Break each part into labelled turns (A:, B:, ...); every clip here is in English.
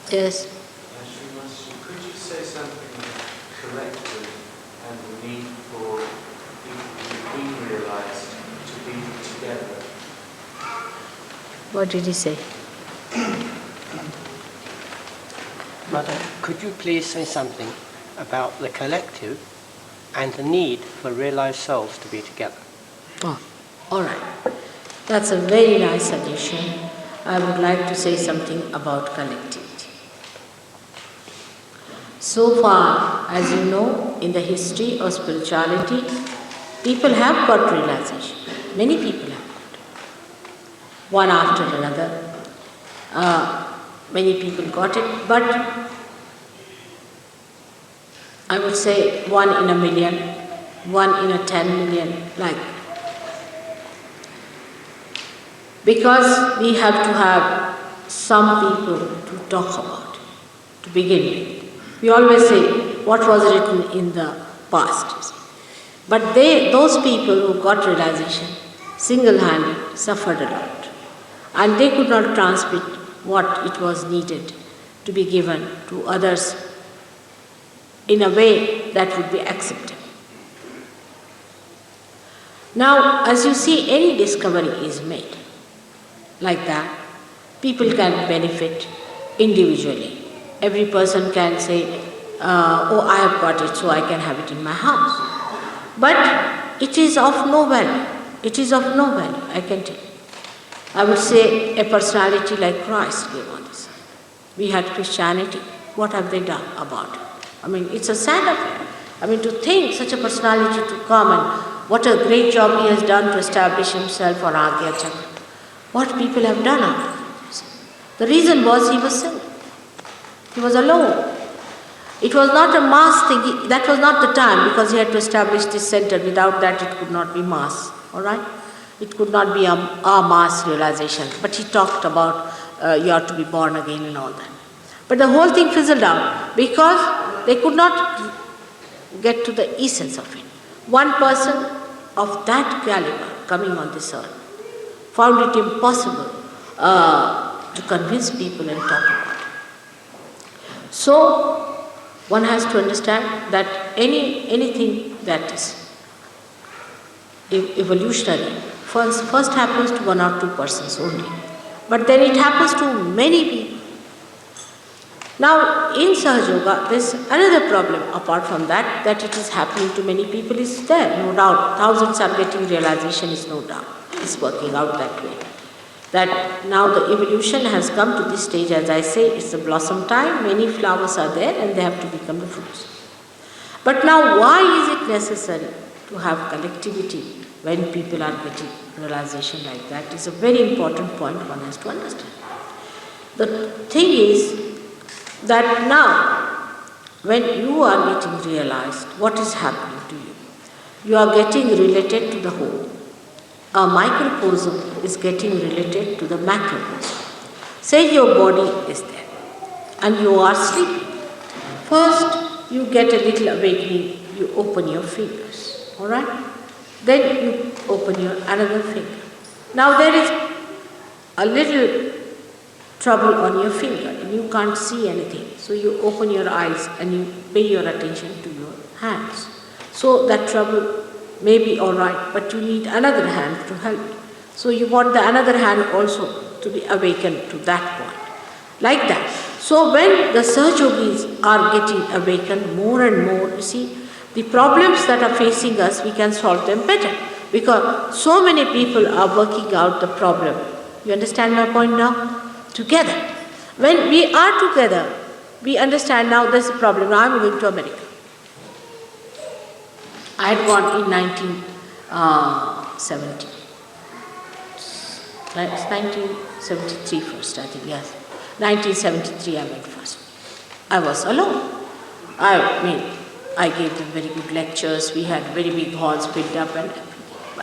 A: Yes.
B: Could you say something about collective and the need for people who've been realized to be together?
A: What did he say?
C: Mother, could you please say something about the collective and the need for realized souls to be together?
A: Oh, all right. That's a very nice suggestion. I would like to say something about collectivity. So far, as you know, in the history of spirituality, people have got realization. Many people have got. One after another. Many people got it, but I would say 1 in a million, 1 in a 10 million, like. Because we have to have some people to talk about, to begin with. We always say what was written in the past. But those people who got realization, single-handed, suffered a lot. And they could not transmit what it was needed to be given to others in a way that would be acceptable. Now, as you see, any discovery is made like that, people can benefit individually. Every person can say, oh, I have got it, so I can have it in my house. But it is of no value. It is of no value, I can tell you. I would say a personality like Christ came on this earth. We had Christianity. What have they done about it? I mean, it's a sad affair. I mean, to think such a personality to come and what a great job he has done to establish himself on Agya Chakra. What people have done after this. The reason was he was single. He was alone. It was not a mass thing. That was not the time because he had to establish this center. Without that, it could not be mass. All right? It could not be a mass realization. But he talked about you have to be born again and all that. But the whole thing fizzled out because they could not get to the essence of it. One person of that caliber coming on this earth found it impossible to convince people and talk about it. So, one has to understand that anything that is evolutionary first happens to 1 or 2 persons only. But then it happens to many people. Now, in Sahaja Yoga, there's another problem apart from that it is happening to many people is there, no doubt. Thousands are getting realization is no doubt. It's working out that way. That now the evolution has come to this stage, as I say, it's the blossom time, many flowers are there and they have to become the fruits. But now why is it necessary to have collectivity when people are getting realization like that? Is a very important point one has to understand. The thing is that now when you are getting realized, what is happening to you? You are getting related to the whole. A microcosm is getting related to the macrocosm. Say your body is there and you are sleeping. First, you get a little awakening, you open your fingers, all right? Then you open your another finger. Now there is a little trouble on your finger and you can't see anything. So you open your eyes and you pay your attention to your hands. So that trouble may be all right, but you need another hand to help you. So you want the another hand also to be awakened to that point. Like that. So when the Sahajogis are getting awakened more and more, you see, the problems that are facing us, we can solve them better. Because so many people are working out the problem. You understand my point now? Together. When we are together, we understand now there's a problem. Now I'm going to America. I had gone in 1970. It's 1973 first, I think, yes. 1973 I went first. I was alone. I gave them very good lectures. We had very big halls filled up and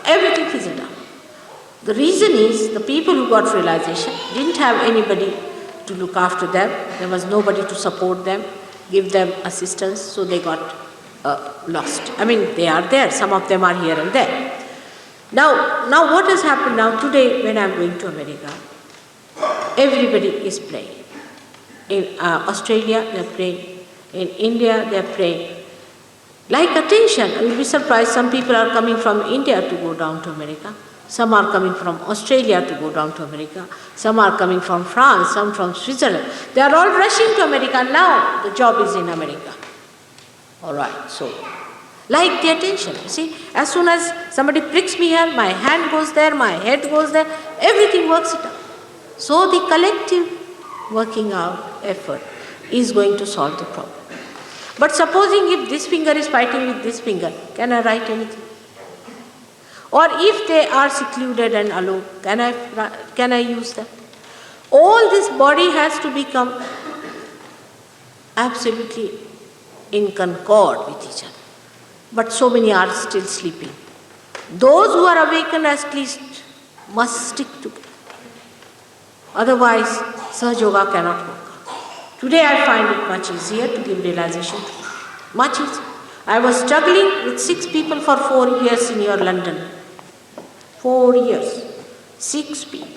A: everything fizzled out. The reason is the people who got realization didn't have anybody to look after them. There was nobody to support them, give them assistance, so they got lost. I mean, they are there. Some of them are here and there. Now what has happened now today when I'm going to America? Everybody is playing. In Australia, they are praying. In India, they are praying. Like attention, you will be surprised, some people are coming from India to go down to America. Some are coming from Australia to go down to America. Some are coming from France, some from Switzerland. They are all rushing to America now. The job is in America. All right, so like the attention. You see, as soon as somebody pricks me here, my hand goes there, my head goes there, everything works it out. So the collective working out effort is going to solve the problem. But supposing if this finger is fighting with this finger, can I write anything? Or if they are secluded and alone, can I use that? All this body has to become absolutely in concord with each other. But so many are still sleeping. Those who are awakened at least must stick together. Otherwise, Sahaja Yoga cannot work. Today I find it much easier to give realization to you. Much easier. I was struggling with 6 people for 4 years in your London. 4 years. 6 people.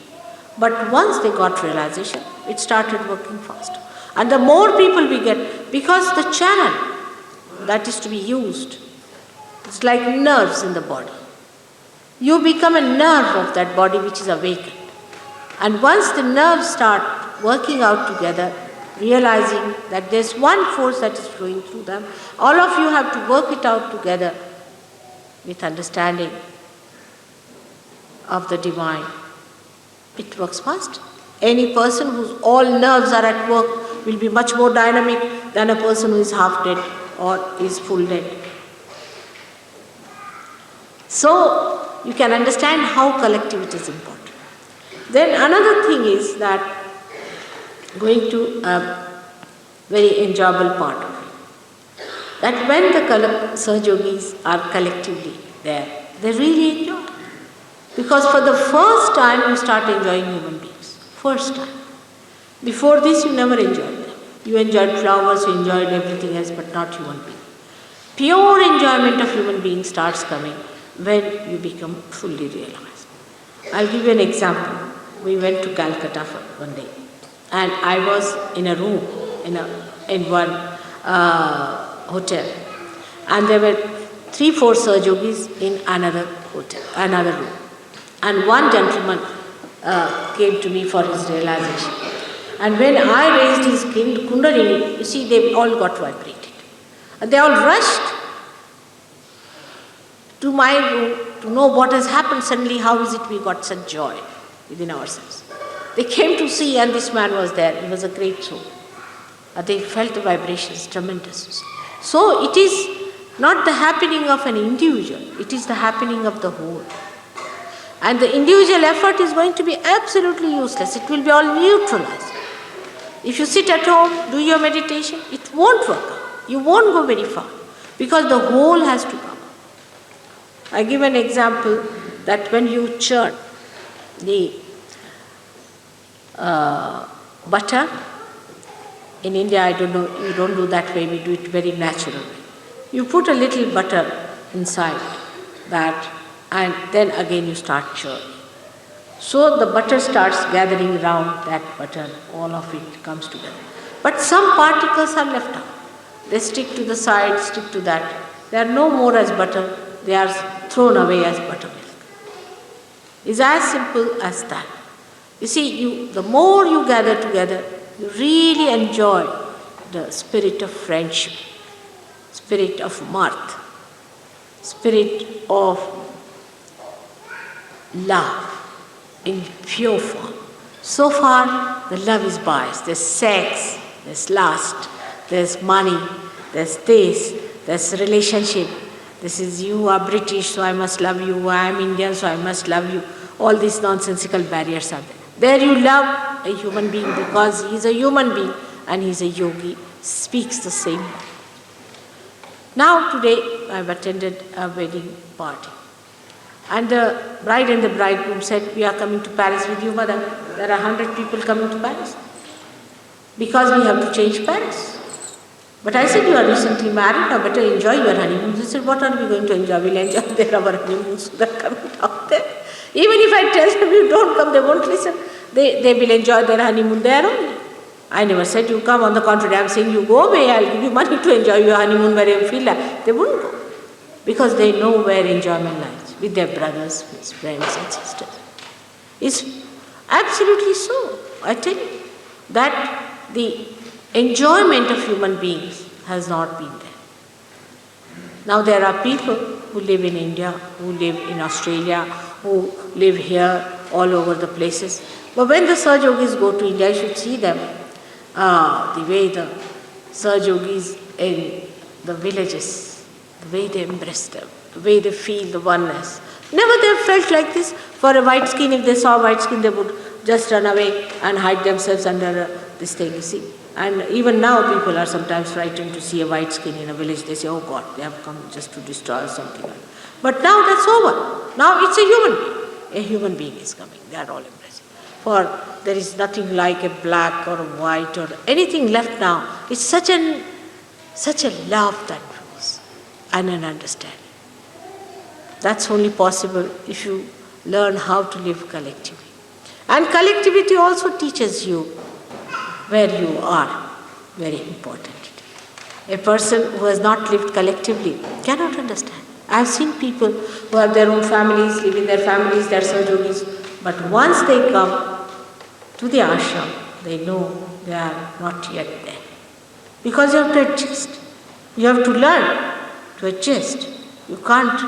A: But once they got realization, it started working faster. And the more people we get, because the channel that is to be used, it's like nerves in the body. You become a nerve of that body which is awakened. And once the nerves start working out together, realizing that there's one force that is flowing through them, all of you have to work it out together with understanding of the divine. It works fast. Any person whose all nerves are at work will be much more dynamic than a person who is half dead or is full dead. So you can understand how collectivity is important. Then another thing is that going to a very enjoyable part of it, that when the Sahaja Yogis are collectively there, they really enjoy. Because for the first time you start enjoying human beings. First time. Before this you never enjoyed them. You enjoyed flowers, you enjoyed everything else, but not human beings. Pure enjoyment of human beings starts coming when you become fully realized. I'll give you an example. We went to Calcutta for one day, and I was in a room in one hotel, and there were 3-4 Sahaja Yogis in another hotel, another room, and one gentleman came to me for his realization. And when I raised his Kundalini, you see, they all got vibrated, and they all rushed to my room to know what has happened suddenly. How is it we got such joy within ourselves? They came to see, and this man was there. He was a great soul. They felt the vibrations, tremendous. So it is not the happening of an individual, it is the happening of the whole. And the individual effort is going to be absolutely useless. It will be all neutralized. If you sit at home, do your meditation, it won't work out. You won't go very far, because the whole has to come. I give an example that when you churn the butter, in India I don't know, you don't do that way, we do it very natural. You put a little butter inside that, and then again you start churning. So the butter starts gathering around that butter, all of it comes together. But some particles are left out. They stick to the side, stick to that. They are no more as butter, they are thrown away as buttermilk. It's as simple as that. You see, the more you gather together, you really enjoy the spirit of friendship, spirit of mirth, spirit of love in pure form. So far, the love is biased. There's sex, there's lust, there's money, there's this, there's relationship. This is, you are British, so I must love you. I am Indian, so I must love you. All these nonsensical barriers are there. There you love a human being because he is a human being and he is a yogi, speaks the same. Now today I have attended a wedding party. And the bride and the bridegroom said, we are coming to Paris with you, mother. There are 100 people coming to Paris. Because we have to change Paris. But I said, you are recently married, now better enjoy your honeymoon. They said, what are we going to enjoy? We'll enjoy their our honeymoon, so they're coming down there. Even if I tell them you don't come, they won't listen. They will enjoy their honeymoon there only. I never said you come, on the contrary, I am saying you go away, I'll give you money to enjoy your honeymoon wherever you feel like. They wouldn't go. Because they know where enjoyment lies, with their brothers, with friends and sisters. It's absolutely so. I tell you that the enjoyment of human beings has not been there. Now there are people who live in India, who live in Australia, who live here, all over the places. But when the Sahaja Yogis go to India, you should see them, the way the Sahaja Yogis in the villages, the way they embrace them, the way they feel the oneness. Never they have felt like this. For a white skin, if they saw white skin, they would just run away and hide themselves under this thing, you see. And even now people are sometimes frightened to see a white skin in a village. They say, oh God, they have come just to destroy us, something like that. But now that's over. Now it's a human being. A human being is coming. They are all embracing. For there is nothing like a black or a white or anything left now. It's such a love that grows and an understanding. That's only possible if you learn how to live collectively. And collectivity also teaches you where you are, very important. A person who has not lived collectively cannot understand. I have seen people who have their own families, live in their families, they are Sahaja Yogis, but once they come to the ashram, they know they are not yet there. Because you have to adjust. You have to learn to adjust. You can't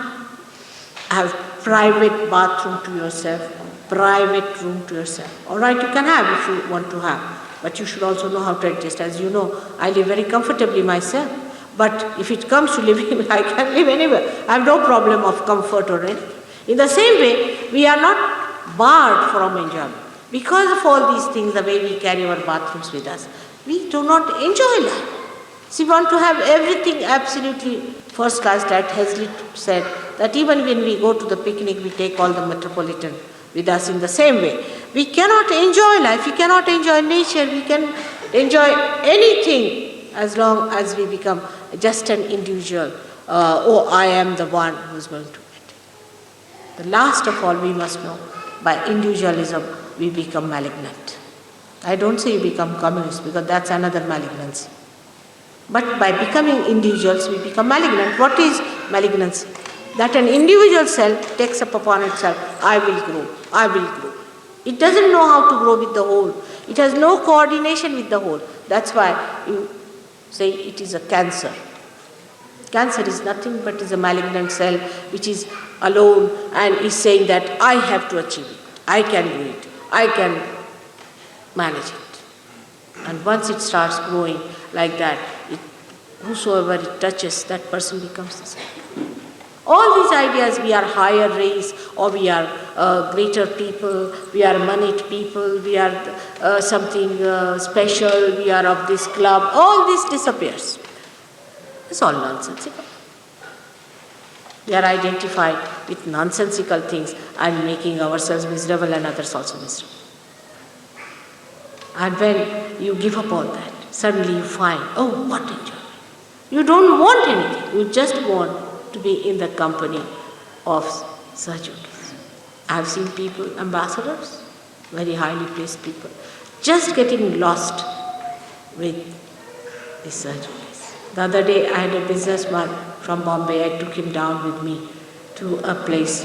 A: have private bathroom to yourself, private room to yourself. All right, you can have if you want to have. But you should also know how to adjust. As you know, I live very comfortably myself. But if it comes to living, I can live anywhere. I have no problem of comfort or anything. In the same way, we are not barred from enjoyment. Because of all these things, the way we carry our bathrooms with us, we do not enjoy life. So we want to have everything absolutely first class. That Hazlitt said that even when we go to the picnic, we take all the metropolitan with us in the same way. We cannot enjoy life, we cannot enjoy nature, we can enjoy anything as long as we become just an individual. I am the one who is going to get. The last of all, we must know, by individualism, we become malignant. I don't say you become communist because that's another malignancy. But by becoming individuals, we become malignant. What is malignancy? That an individual self takes up upon itself, I will grow, I will grow. It doesn't know how to grow with the whole. It has no coordination with the whole. That's why you say it is a cancer. Cancer is nothing but is a malignant cell which is alone and is saying that I have to achieve it. I can do it. I can manage it. And once it starts growing like that, whosoever it touches, that person becomes the same. All these ideas, we are higher race, or we are greater people, we are moneyed people, we are something special, we are of this club, all this disappears. It's all nonsensical. We are identified with nonsensical things and making ourselves miserable and others also miserable. And when you give up all that, suddenly you find, oh, what enjoyment. You don't want anything, you just want to be in the company of Sahaja Yogis. I have seen people, ambassadors, very highly placed people, just getting lost with the Sahaja Yogis. The other day I had a businessman from Bombay, I took him down with me to a place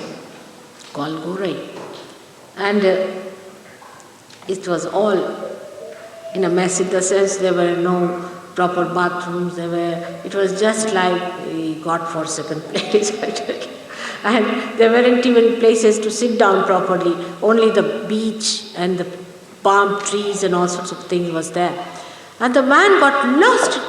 A: called Gorai. And it was all in a mess in the sense there were no proper bathrooms, it was just like a God-forsaken place. And there weren't even places to sit down properly, only the beach and the palm trees and all sorts of things was there. And the man got lost,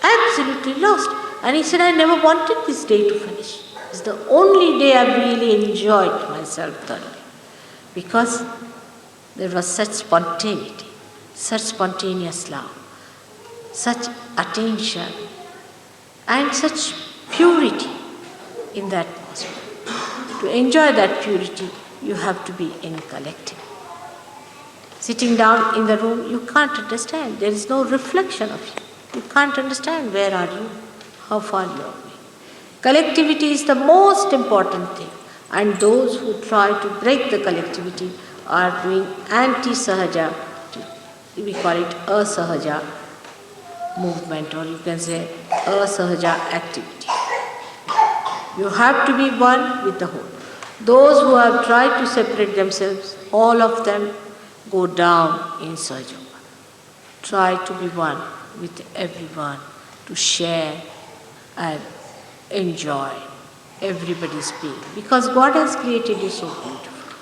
A: absolutely lost. And he said, I never wanted this day to finish. It's the only day I really enjoyed myself thoroughly. Because there was such spontaneity, such spontaneous love, such attention, and such purity in that atmosphere. To enjoy that purity, you have to be in collective. Sitting down in the room, you can't understand. There is no reflection of you. You can't understand where are you, how far you are going. Collectivity is the most important thing. And those who try to break the collectivity are doing anti-Sahaja We call it asahaja movement, or you can say asahaja activity. You have to be one with the whole. Those who have tried to separate themselves, all of them go down in Sahaja Yoga. Try to be one with everyone, to share and enjoy everybody's being. Because God has created you so beautiful.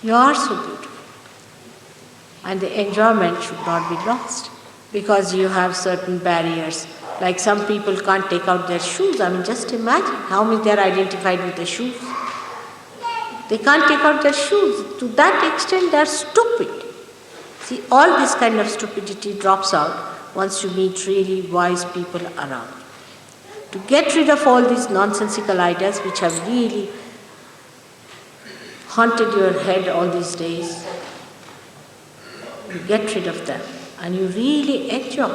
A: You are so beautiful. And the enjoyment should not be lost because you have certain barriers. Like some people can't take out their shoes. I mean, just imagine how many they are identified with the shoes. They can't take out their shoes. To that extent, they are stupid. See, all this kind of stupidity drops out once you meet really wise people around. To get rid of all these nonsensical ideas which have really haunted your head all these days, you get rid of them and you really enjoy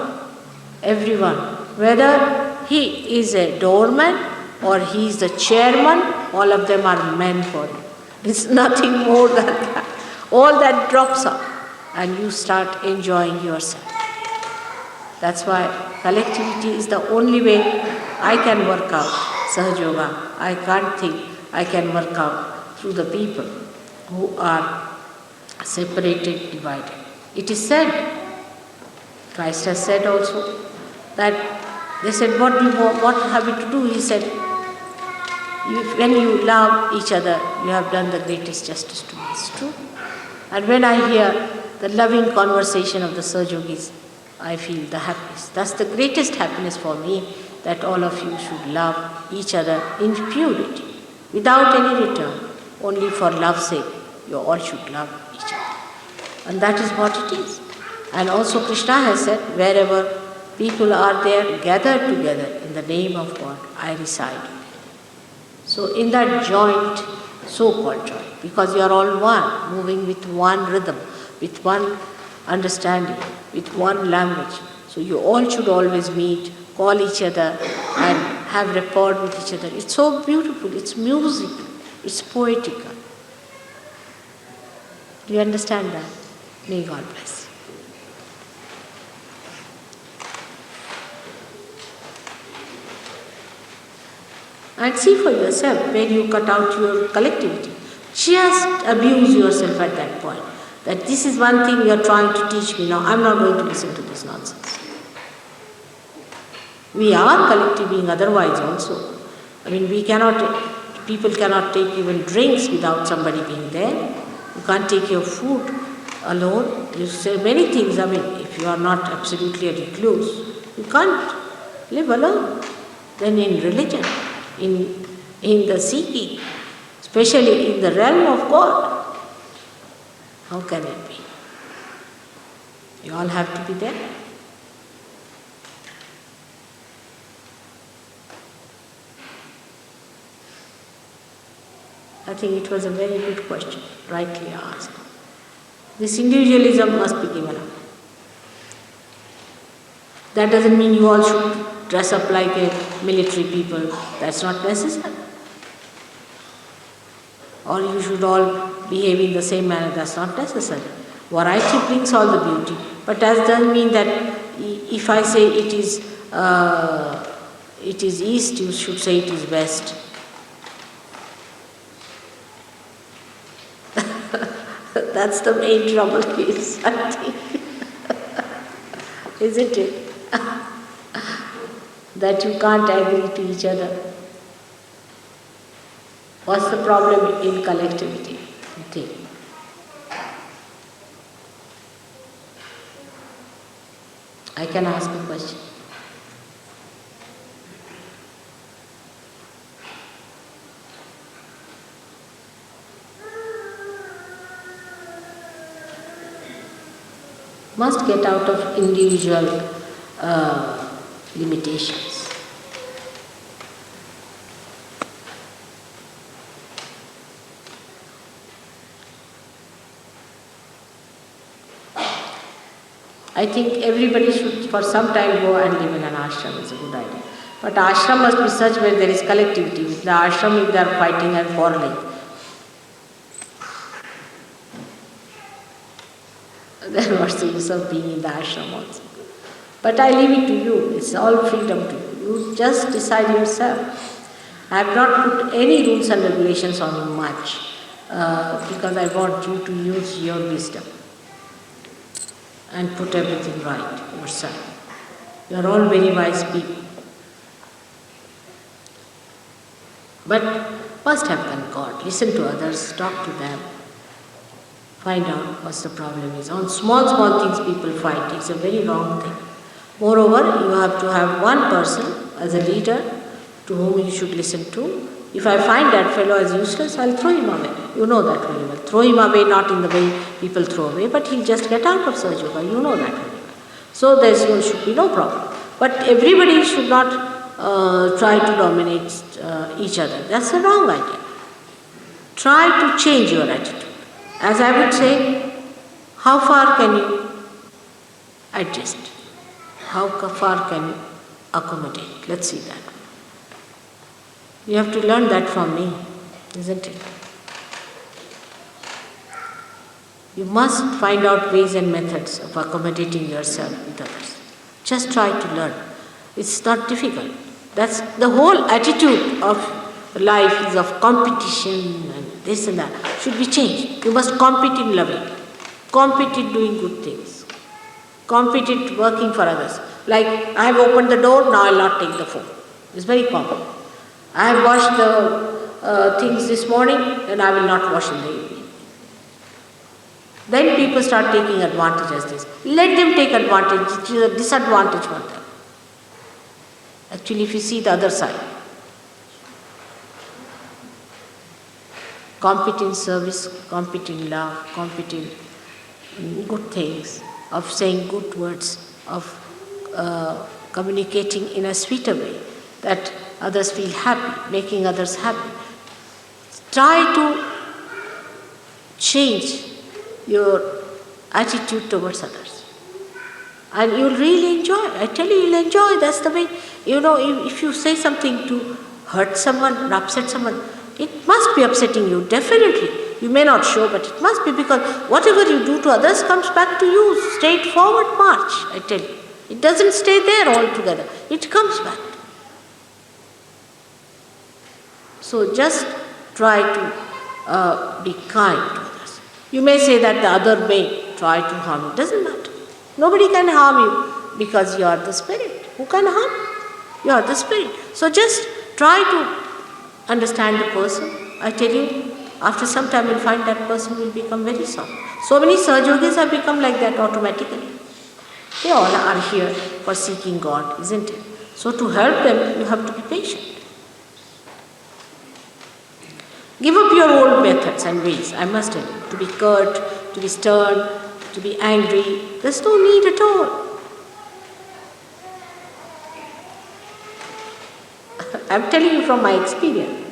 A: everyone. Whether he is a doorman or he is the chairman, all of them are men for you. It's nothing more than that. All that drops out and you start enjoying yourself. That's why collectivity is the only way I can work out Sahaja Yoga. I can't think I can work out through the people who are separated, divided. It is said, Christ has said also, that they said, what have we to do? He said, when you love each other, you have done the greatest justice to me. It's true. And when I hear the loving conversation of the Sahaja Yogis, I feel the happiest. That's the greatest happiness for me, that all of you should love each other in purity, without any return. Only for love's sake, you all should love each other. And that is what it is. And also Krishna has said, wherever people are there gathered together in the name of God, I reside. So in that joint, so-called joint, because you are all one, moving with one rhythm, with one understanding, with one language. So you all should always meet, call each other and have rapport with each other. It's so beautiful, it's musical, it's poetical. Do you understand that? May God bless. And see for yourself, when you cut out your collectivity, just abuse yourself at that point. That this is one thing you are trying to teach me now, I'm not going to listen to this nonsense. We are collective being otherwise also. I mean, people cannot take even drinks without somebody being there. You can't take your food alone. You say many things. I mean, if you are not absolutely a recluse, you can't live alone. Then in religion, in the seeking, especially in the realm of God, how can it be? You all have to be there. I think it was a very good question, rightly asked. This individualism must be given up. That doesn't mean you all should dress up like a military people. That's not necessary. Or you should all behave in the same manner. That's not necessary. Variety brings all the beauty. But that doesn't mean that if I say it is east, you should say it is west. That's the main trouble is, I think. Isn't it? That you can't agree to each other. What's the problem in collectivity? You think. I can ask a question. Must get out of individual limitations. I think everybody should for some time go and live in an ashram. It's a good idea. But ashram must be such where there is collectivity. With the ashram, if they are fighting and quarreling, then what's the use of being in the ashram also? But I leave it to you. It's all freedom to you. You just decide yourself. I have not put any rules and regulations on you much because I want you to use your wisdom and put everything right yourself. You are all very wise people. But must have concord. Listen to others, talk to them, find out what the problem is. On small things people fight. It's a very wrong thing. Moreover, you have to have one person as a leader to whom you should listen to. If I find that fellow as useless, I'll throw him away. You know that very well. Throw him away, not in the way people throw away, but he'll just get out of Sahaja Yoga. You know that very well. So there should be no problem. But everybody should not try to dominate each other. That's a wrong idea. Try to change your attitude. As I would say, how far can you adjust? How far can you accommodate? Let's see that. You have to learn that from me, isn't it? You must find out ways and methods of accommodating yourself with others. Just try to learn. It's not difficult. That's the whole attitude of life is of competition and this and that. Should be changed. You must compete in loving, compete in doing good things, compete in working for others. Like I have opened the door, now I will not take the phone. It's very common. I have washed the things this morning, then I will not wash in the evening. Then people start taking advantage of this. Let them take advantage. It is a disadvantage for them. Actually, if you see the other side, compete in service, compete in love, compete in good things, of saying good words, of communicating in a sweeter way, that others feel happy, making others happy. Try to change your attitude towards others. And you'll really enjoy. I tell you, you'll enjoy. That's the way, if you say something to hurt someone or upset someone, it must be upsetting you, definitely. You may not show, but it must be, because whatever you do to others comes back to you. Straightforward march, I tell you. It doesn't stay there altogether. It comes back. So just try to be kind to others. You may say that the other may try to harm you. Doesn't matter. Nobody can harm you because you are the spirit. Who can harm you? You are the spirit. So just try to understand the person. I tell you, after some time you'll find that person will become very soft. So many Sahaja Yogis have become like that automatically. They all are here for seeking God, isn't it? So to help them, you have to be patient. Give up your old methods and ways, I must tell you. To be curt, to be stern, to be angry. There's no need at all. I'm telling you from my experience.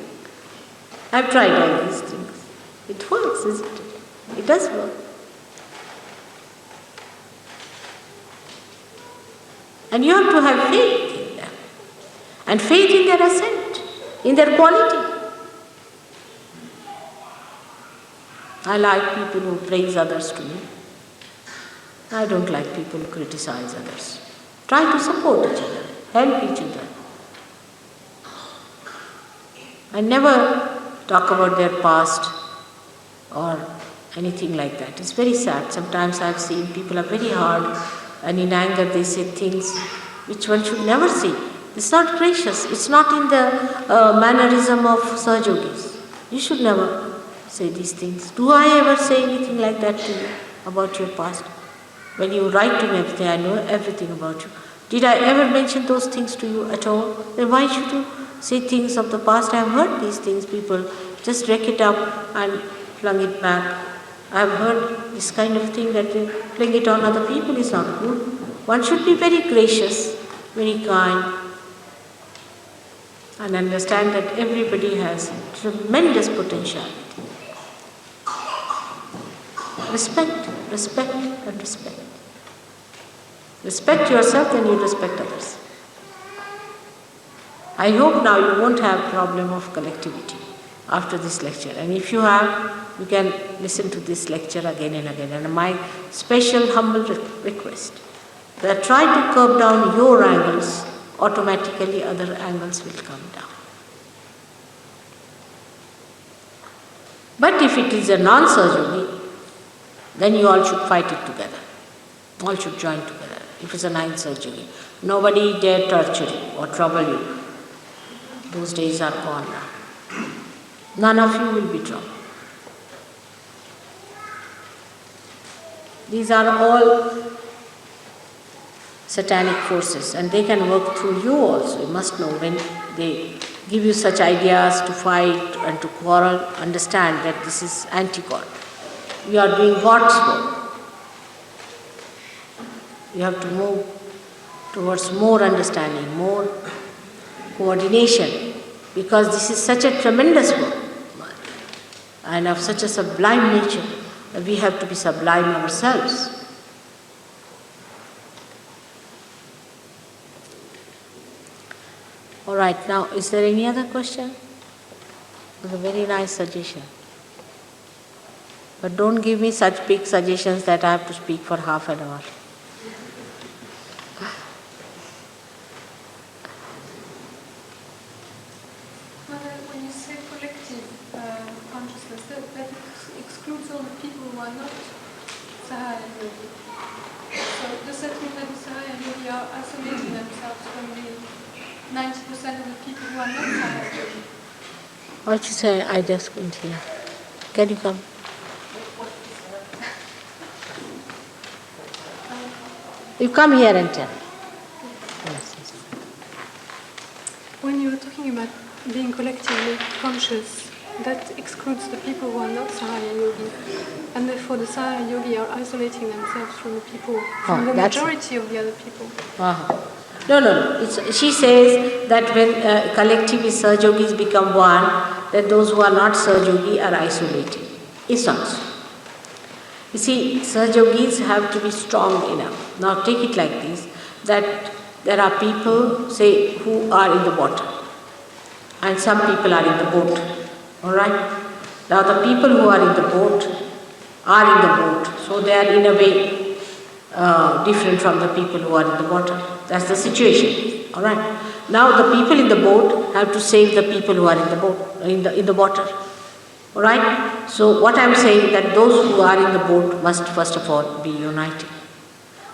A: I've tried all these things. It works, isn't it? It does work. And you have to have faith in them. And faith in their ascent, in their quality. I like people who praise others to me. I don't like people who criticize others. Try to support each other, help each other. I never talk about their past or anything like that. It's very sad. Sometimes I've seen people are very hard and in anger they say things which one should never say. It's not gracious. It's not in the mannerism of Sahaja Yogis. You should never say these things. Do I ever say anything like that to you about your past? When you write to me everything, I know everything about you. Did I ever mention those things to you at all? Then why should you say things of the past? I have heard these things. People just wreck it up and flung it back. I have heard this kind of thing that they fling it on other people is not good. One should be very gracious, very kind, and understand that everybody has tremendous potentiality. Respect, respect, and respect. Respect yourself, then you respect others. I hope now you won't have problem of collectivity. after this lecture. And if you have, you can listen to this lecture again and again. And my special humble request that try to curb down your angles, automatically other angles will come down. But if it is a non-Sahaja, then you all should fight it together. All should join together. If it's a non-Sahaja, nobody dare torture you or trouble you. Those days are gone now. None of you will be troubled. These are all satanic forces, and they can work through you also. You must know, when they give you such ideas to fight and to quarrel, understand that this is anti-God. You are doing God's work. You have to move towards more understanding, more coordination, because this is such a tremendous work and of such a sublime nature that we have to be sublime ourselves. All right, now is there any other question? It was a very nice suggestion. But don't give me such big suggestions that I have to speak for half an hour.
D: When you say collective consciousness, that excludes all the people who are not Sahaja Yogi. So does that mean that the Sahaja Yogi are isolating themselves from the 90% of the people who are not Sahaja Yogi?
A: What you say? I just couldn't hear. Can you come? You come here and tell. Yes, yes.
D: When you were talking about being collectively conscious, that excludes the people who are not Sahaja Yogi, and therefore the Sahaja Yogi are isolating themselves from the people, from the majority of the other people.
A: No. She says that when collectivist Sahaja Yogis become one, that those who are not Sahaja Yogi are isolated. It's not so. You see, Sahaja Yogis have to be strong enough. Now take it like this, that there are people, say, who are in the water, and some people are in the boat. Alright? Now the people who are in the boat are in the boat, so they are in a way different from the people who are in the water. That's the situation. Alright? Now the people in the boat have to save the people who are in the boat, in the water. Alright? So what I am saying, that those who are in the boat must first of all be united.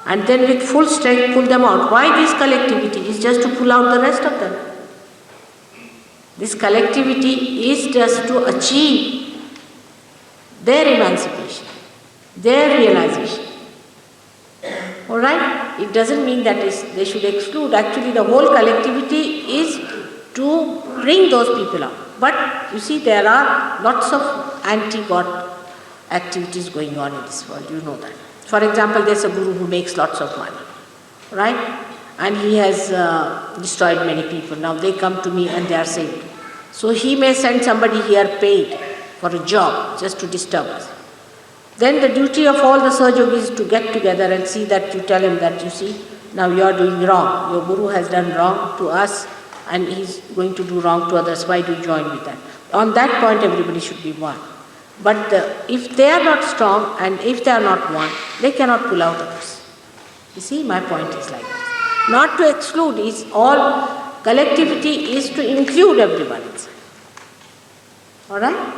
A: And then with full strength pull them out. Why this collectivity? Is just to pull out the rest of them. This collectivity is just to achieve their emancipation, their realization. Alright? It doesn't mean that they should exclude. Actually, the whole collectivity is to bring those people out. But you see, there are lots of anti-God activities going on in this world, you know that. For example, there's a guru who makes lots of money, right? And he has destroyed many people. Now they come to me and they are saved. So he may send somebody here paid for a job just to disturb us. Then the duty of all the Sahaja Yogis is to get together and see that you tell him that, you see, now you are doing wrong. Your guru has done wrong to us and he's going to do wrong to others. Why do you join with that? On that point, everybody should be one. But if they are not strong and if they are not one, they cannot pull out others. You see, my point is like that. Not to exclude, is all collectivity is to include everyone inside. Alright?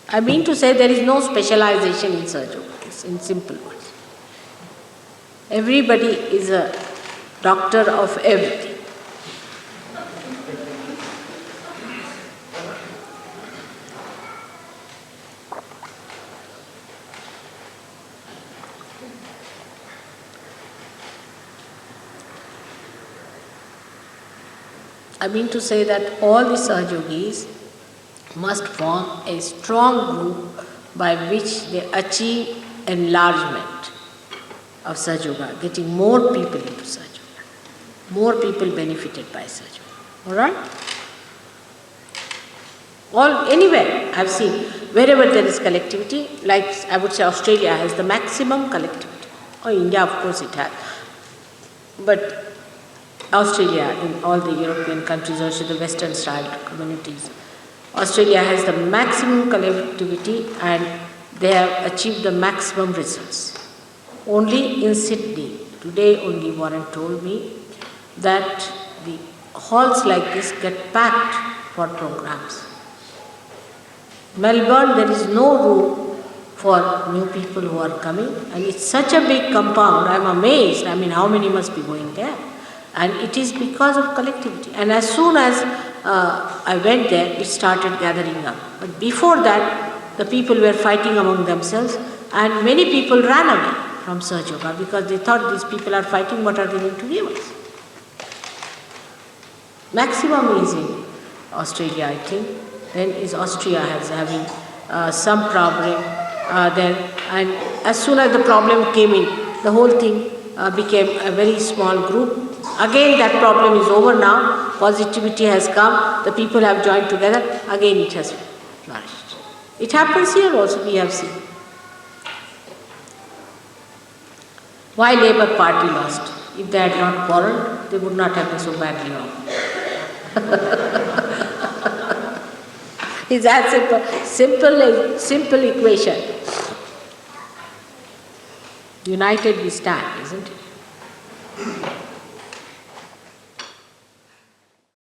A: I mean to say there is no specialization in Sahaja Yoga, in simple words. Everybody is a doctor of everything. I mean to say that all the Sahaja Yogis must form a strong group by which they achieve enlargement of Sahaja Yoga, getting more people into Sahaja Yoga, more people benefited by Sahaja Yoga. Alright? Anywhere I've seen, wherever there is collectivity, like I would say Australia has the maximum collectivity, or India of course it has. But Australia, in all the European countries, also the Western style communities, Australia has the maximum collectivity and they have achieved the maximum results. Only in Sydney, today only Warren told me that the halls like this get packed for programs. Melbourne, there is no room for new people who are coming, and it's such a big compound. I'm amazed. I mean, how many must be going there? And it is because of collectivity. And as soon as I went there, it started gathering up. But before that, the people were fighting among themselves, and many people ran away from Sahaja Yoga because they thought these people are fighting, what are they going to give us? Maximum is in Australia, I think. Then is Austria has having some problem there. And as soon as the problem came in, the whole thing became a very small group. Again, that problem is over now. Positivity has come. The people have joined together. Again, it has flourished. It happens here also, we have seen. Why Labour Party lost? If they had not quarreled, they would not have been so badly off. It's that simple equation. United we stand, isn't it?